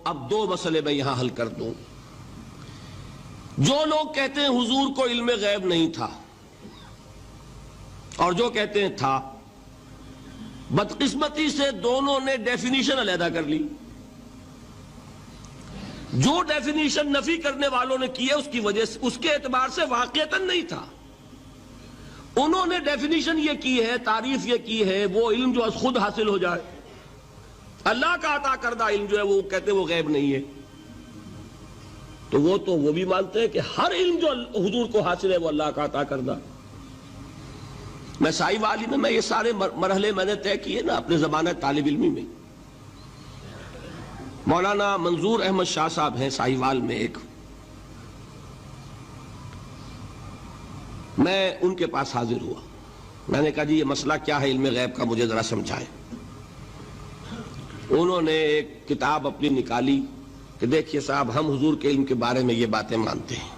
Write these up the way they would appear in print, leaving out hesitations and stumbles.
اب دو مسئلے میں یہاں حل کر دوں. جو لوگ کہتے ہیں حضور کو علم غیب نہیں تھا اور جو کہتے ہیں تھا، بدقسمتی سے دونوں نے ڈیفینیشن علیحدہ کر لی. جو ڈیفینیشن نفی کرنے والوں نے کی ہے اس کی وجہ سے، اس کے اعتبار سے واقعتاً نہیں تھا. انہوں نے ڈیفینیشن یہ کی ہے، تعریف یہ کی ہے، وہ علم جو خود حاصل ہو جائے. اللہ کا عطا کردہ علم جو ہے وہ کہتے ہیں وہ غیب نہیں ہے. تو وہ بھی مانتے ہیں کہ ہر علم جو حضور کو حاصل ہے وہ اللہ کا عطا کردہ. میں سائی والی میں یہ سارے مرحلے میں نے طے کیے نا اپنے زمانہ طالب علمی میں. مولانا منظور احمد شاہ صاحب ہیں سائی وال میں ایک، میں ان کے پاس حاضر ہوا. میں نے کہا جی یہ مسئلہ کیا ہے علم غیب کا، مجھے ذرا سمجھائیں. انہوں نے ایک کتاب اپنی نکالی کہ دیکھیے صاحب ہم حضور کے علم کے بارے میں یہ باتیں مانتے ہیں.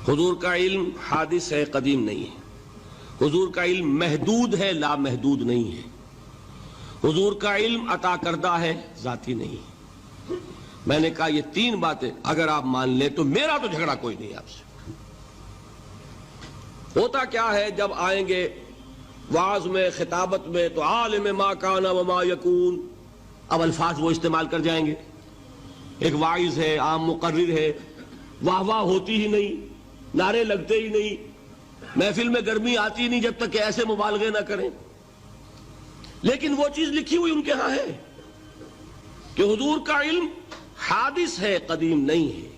حضور کا علم حادث ہے، قدیم نہیں ہے. حضور کا علم محدود ہے، لا محدود نہیں ہے. حضور کا علم عطا کردہ ہے، ذاتی نہیں ہے. میں نے کہا یہ تین باتیں اگر آپ مان لیں تو میرا تو جھگڑا کوئی نہیں آپ سے. ہوتا کیا ہے جب آئیں گے وعظ میں، خطابت میں، تو عالم ما کان وما یکون، اب الفاظ وہ استعمال کر جائیں گے. ایک واعظ ہے، عام مقرر ہے، واہ واہ ہوتی ہی نہیں، نعرے لگتے ہی نہیں، محفل میں گرمی آتی نہیں جب تک کہ ایسے مبالغے نہ کریں. لیکن وہ چیز لکھی ہوئی ان کے ہاں ہے کہ حضور کا علم حادث ہے، قدیم نہیں ہے.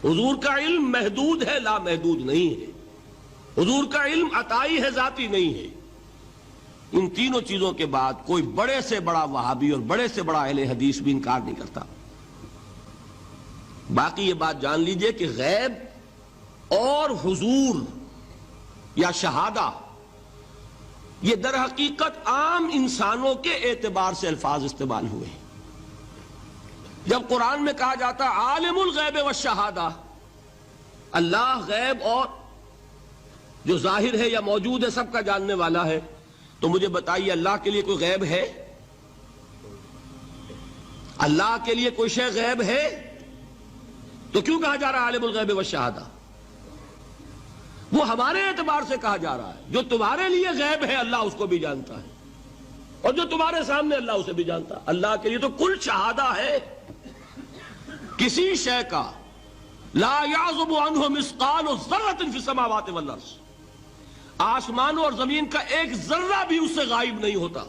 حضور کا علم محدود ہے، لا محدود نہیں ہے. حضور کا علم عطائی ہے، ذاتی نہیں ہے. ان تینوں چیزوں کے بعد کوئی بڑے سے بڑا وہابی اور بڑے سے بڑا اہل حدیث بھی انکار نہیں کرتا. باقی یہ بات جان لیجئے کہ غیب اور حضور یا شہادہ یہ در حقیقت عام انسانوں کے اعتبار سے الفاظ استعمال ہوئے. جب قرآن میں کہا جاتا عالم الغیب والشہادہ، اللہ غیب اور جو ظاہر ہے یا موجود ہے سب کا جاننے والا ہے، تو مجھے بتائیے اللہ کے لیے کوئی غیب ہے؟ اللہ کے لیے کوئی شے غیب ہے؟ تو کیوں کہا جا رہا ہے عالم الغیب والشہادہ؟ وہ ہمارے اعتبار سے کہا جا رہا ہے. جو تمہارے لیے غیب ہے اللہ اس کو بھی جانتا ہے، اور جو تمہارے سامنے اللہ اسے بھی جانتا ہے. اللہ کے لیے تو کل شہادہ ہے. کسی شے کا لا یعزب عنہ مثقال ذرۃ فی السماوات والارض، آسمانوں اور زمین کا ایک ذرہ بھی اس سے غائب نہیں ہوتا.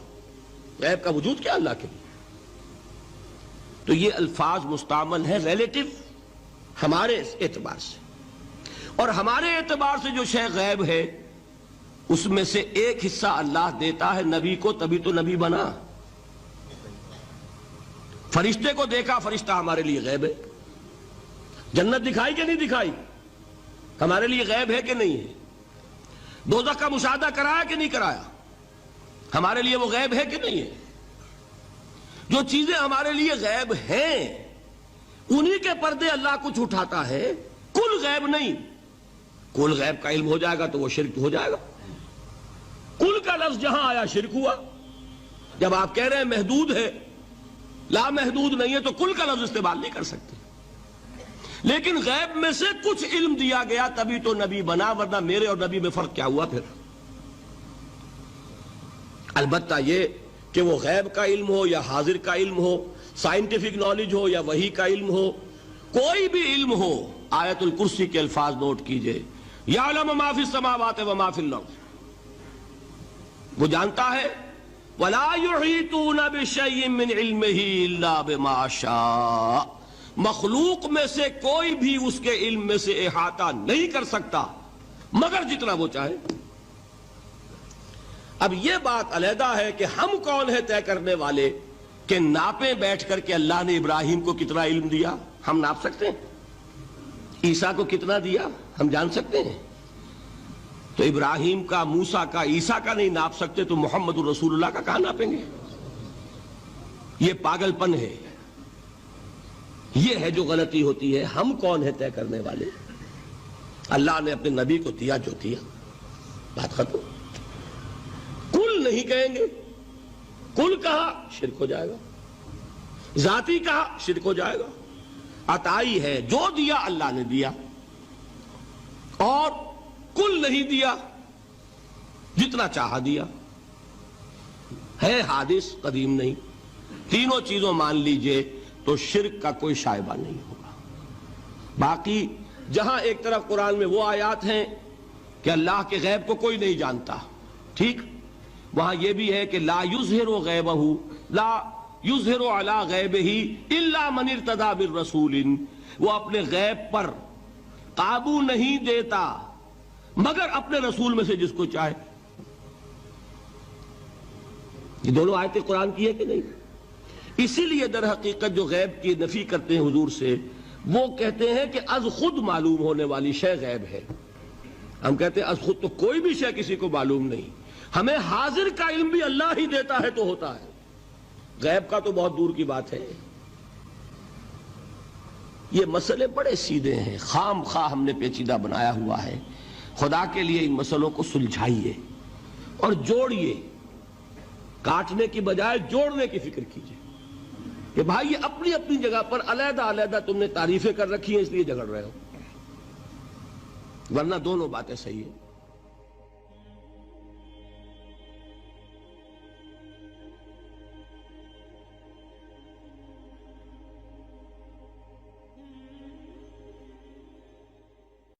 غیب کا وجود کیا اللہ کے لیے؟ تو یہ الفاظ مستعمل ہیں ریلیٹو ہمارے اعتبار سے، اور ہمارے اعتبار سے جو شے غیب ہے اس میں سے ایک حصہ اللہ دیتا ہے نبی کو، تبھی تو نبی بنا. فرشتے کو دیکھا، فرشتہ ہمارے لیے غیب ہے. جنت دکھائی کہ نہیں دکھائی، ہمارے لیے غیب ہے کہ نہیں ہے. دوزخ کا مشاہدہ کرایا کہ نہیں کرایا، ہمارے لیے وہ غیب ہے کہ نہیں ہے. جو چیزیں ہمارے لیے غیب ہیں انہی کے پردے اللہ کچھ اٹھاتا ہے. کل غیب نہیں. کل غیب کا علم ہو جائے گا تو وہ شرک ہو جائے گا. کل کا لفظ جہاں آیا شرک ہوا. جب آپ کہہ رہے ہیں محدود ہے، لا محدود نہیں ہے، تو کل کا لفظ استعمال نہیں کر سکتے. لیکن غیب میں سے کچھ علم دیا گیا تبھی تو نبی بنا، ورنہ میرے اور نبی میں فرق کیا ہوا پھر؟ البتہ یہ کہ وہ غیب کا علم ہو یا حاضر کا علم ہو، سائنٹیفک نالج ہو یا وحی کا علم ہو، کوئی بھی علم ہو، آیت الکرسی کے الفاظ نوٹ کیجئے، یعلم ما فی السماوات وما فی الارض، وہ جانتا ہے. ولا یحیطون بشیء من علمہ الا بما شاء، مخلوق میں سے کوئی بھی اس کے علم میں سے احاطہ نہیں کر سکتا مگر جتنا وہ چاہے. اب یہ بات علیحدہ ہے کہ ہم کون ہے طے کرنے والے کہ ناپیں بیٹھ کر کہ اللہ نے ابراہیم کو کتنا علم دیا. ہم ناپ سکتے ہیں؟ عیسیٰ کو کتنا دیا ہم جان سکتے ہیں؟ تو ابراہیم کا، موسیٰ کا، عیسیٰ کا نہیں ناپ سکتے تو محمد رسول اللہ کا کہاں ناپیں گے؟ یہ پاگل پن ہے. یہ ہے جو غلطی ہوتی ہے. ہم کون ہے طے کرنے والے؟ اللہ نے اپنے نبی کو دیا جو دیا، بات ختم. کل نہیں کہیں گے. کل کہا شرک ہو جائے گا. ذاتی کہا شرک ہو جائے گا. عطائی ہے، جو دیا اللہ نے دیا، اور کل نہیں دیا، جتنا چاہا دیا. ہے حادث، قدیم نہیں. تینوں چیزوں مان لیجئے تو شرک کا کوئی شائبہ نہیں ہوگا. باقی جہاں ایک طرف قرآن میں وہ آیات ہیں کہ اللہ کے غیب کو کوئی نہیں جانتا، ٹھیک، وہاں یہ بھی ہے کہ لا یظہر غیبہ، لا یظہر علی غیبہ الا من ارتضی بالرسول، وہ اپنے غیب پر قابو نہیں دیتا مگر اپنے رسول میں سے جس کو چاہے. یہ دونوں آیتیں قرآن کی ہے کہ نہیں؟ اسی لیے در حقیقت جو غیب کی نفی کرتے ہیں حضور سے، وہ کہتے ہیں کہ از خود معلوم ہونے والی شے غیب ہے. ہم کہتے ہیں از خود تو کوئی بھی شے کسی کو معلوم نہیں، ہمیں حاضر کا علم بھی اللہ ہی دیتا ہے تو ہوتا ہے. غیب کا تو بہت دور کی بات ہے. یہ مسئلے بڑے سیدھے ہیں، خام خواہ ہم نے پیچیدہ بنایا ہوا ہے. خدا کے لیے ان مسئلوں کو سلجھائیے اور جوڑیے، کاٹنے کی بجائے جوڑنے کی فکر کیجیے کہ بھائی یہ اپنی اپنی جگہ پر علیحدہ علیحدہ تم نے تعریفیں کر رکھی ہیں اس لیے جھگڑ رہے ہو، ورنہ دونوں باتیں صحیح ہیں.